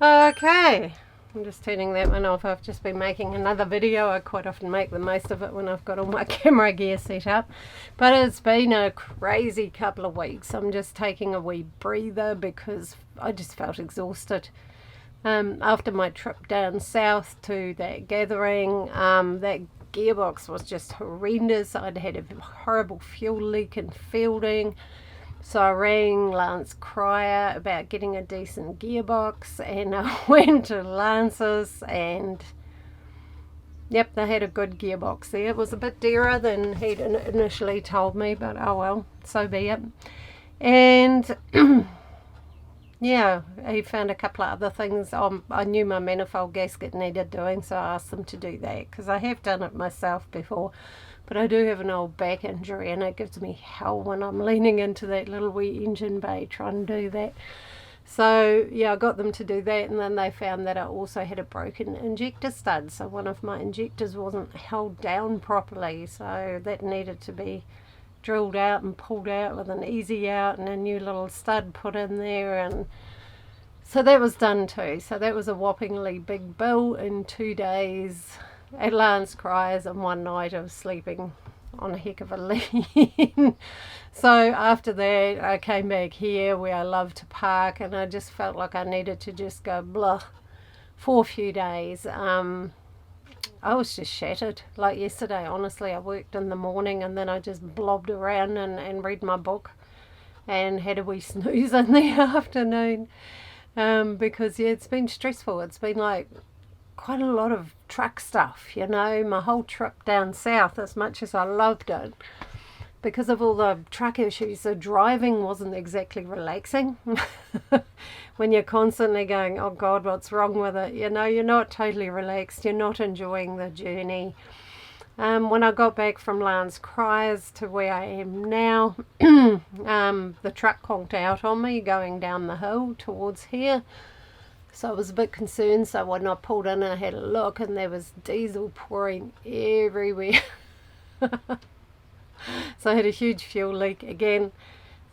Okay, I'm just turning that one off. I've just been making another video. I quite often make the most of it when I've got all my camera gear set up. But it's been a crazy couple of weeks. I'm just taking a wee breather because I just felt exhausted. After my trip down south to that gathering, that gearbox was just horrendous. I'd had a horrible fuel leak in Fielding. So I rang Lance Cryer about getting a decent gearbox, and I went to Lance's, and yep, they had a good gearbox there. It was a bit dearer than he'd initially told me, but oh well, so be it. And yeah, he found a couple of other things. I knew my manifold gasket needed doing, so I asked them to do that because I have done it myself before. But I do have an old back injury, and it gives me hell when I'm leaning into that little wee engine bay trying to do that. So yeah, I got them to do that, and then they found that I also had a broken injector stud. So one of my injectors wasn't held down properly, so that needed to be drilled out and pulled out with an easy out and a new little stud put in there, and so that was done too. So that was a whoppingly big bill in 2 days at Lance Cryers and one night of sleeping on a heck of a lean. So after that I came back here where I love to park, and I just felt like I needed to just go blah for a few days. I was just shattered. Like yesterday, honestly, I worked in the morning and then I just blobbed around and read my book and had a wee snooze in the afternoon, because yeah, it's been stressful. It's been like quite a lot of truck stuff, you know, my whole trip down south, as much as I loved it, because of all the truck issues, the driving wasn't exactly relaxing. When you're constantly going, oh God, what's wrong with it? You know, you're not totally relaxed. You're not enjoying the journey. When I got back from Lance Cryers to where I am now, the truck conked out on me going down the hill towards here. So I was a bit concerned. So when I pulled in, I had a look, and there was diesel pouring everywhere. So I had a huge fuel leak again.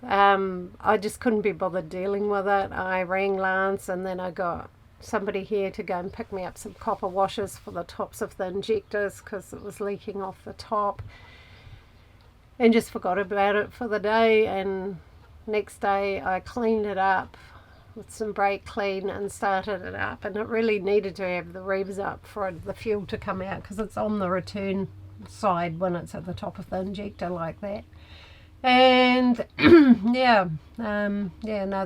I just couldn't be bothered dealing with it. I rang Lance, and then I got somebody here to go and pick me up some copper washers for the tops of the injectors because it was leaking off the top, and just forgot about it for the day. And next day I cleaned it up with some brake clean and started it up, and it really needed to have the revs up for the fuel to come out because it's on the return side when it's at the top of the injector like that. And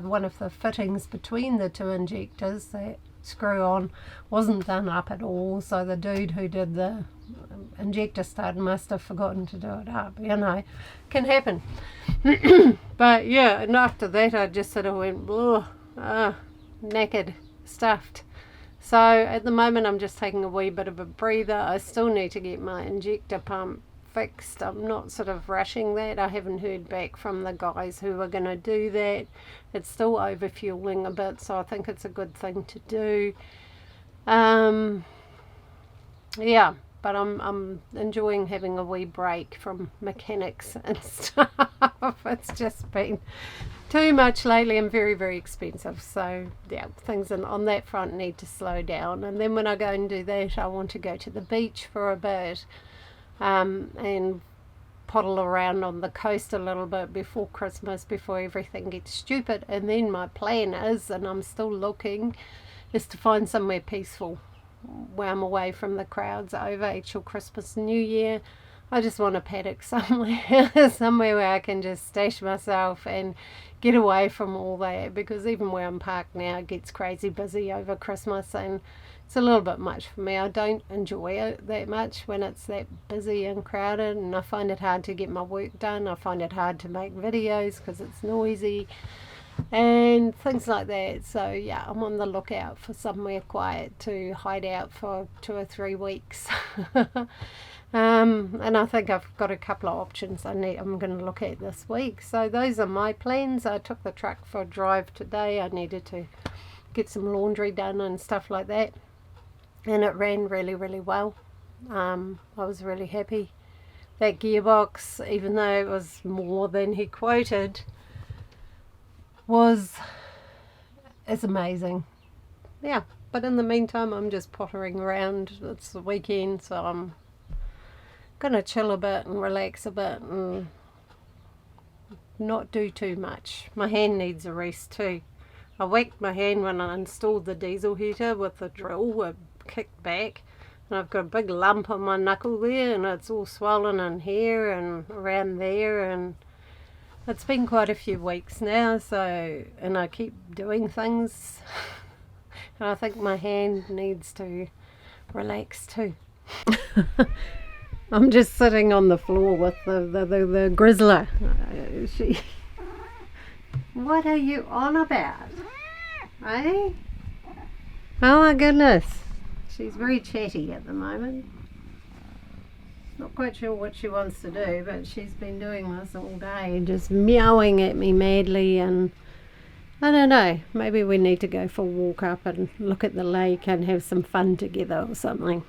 one of the fittings between the two injectors, that screw on, wasn't done up at all, so the dude who did the injector stud must have forgotten to do it up. You know, can happen. But yeah, and after that I just sort of went knackered, stuffed. So at the moment I'm just taking a wee bit of a breather. I still need to get my injector pump fixed. I'm not sort of rushing that. I haven't heard back from the guys who are going to do that. It's still overfueling a bit, so I think it's a good thing to do. Yeah, but I'm enjoying having a wee break from mechanics and stuff. It's just been too much lately and very, very expensive. So yeah, things on that front need to slow down. And then when I go and do that, I want to go to the beach for a bit, and poddle around on the coast a little bit before Christmas, before everything gets stupid. And then my plan is, and I'm still looking, is to find somewhere peaceful where I'm away from the crowds over actual Christmas, New Year. I just want a paddock somewhere, somewhere where I can just stash myself and get away from all that, because even where I'm parked now it gets crazy busy over Christmas, and it's a little bit much for me. I don't enjoy it that much when it's that busy and crowded, and I find it hard to get my work done. I find it hard to make videos because it's noisy and things like that. So yeah, I'm on the lookout for somewhere quiet to hide out for 2 or 3 weeks. And I think I've got a couple of options I'm going to look at this week. So those are my plans. I took the truck for a drive today. I needed to get some laundry done and stuff like that, and it ran really, really well. I was really happy. That gearbox, even though it was more than he quoted, is amazing. yeah, but in the meantime, I'm just pottering around. It's the weekend, so I'm gonna chill a bit and relax a bit and not do too much. My hand needs a rest too. I whacked my hand when I installed the diesel heater with the drill. It kicked back, and I've got a big lump on my knuckle there, and it's all swollen in here and around there, and it's been quite a few weeks now. So, and I keep doing things, and I think my hand needs to relax too. I'm just sitting on the floor with the grizzler. She. What are you on about? Eh? Oh my goodness. She's very chatty at the moment. Not quite sure what she wants to do, but she's been doing this all day, just meowing at me madly, and I don't know, maybe we need to go for a walk up and look at the lake and have some fun together or something.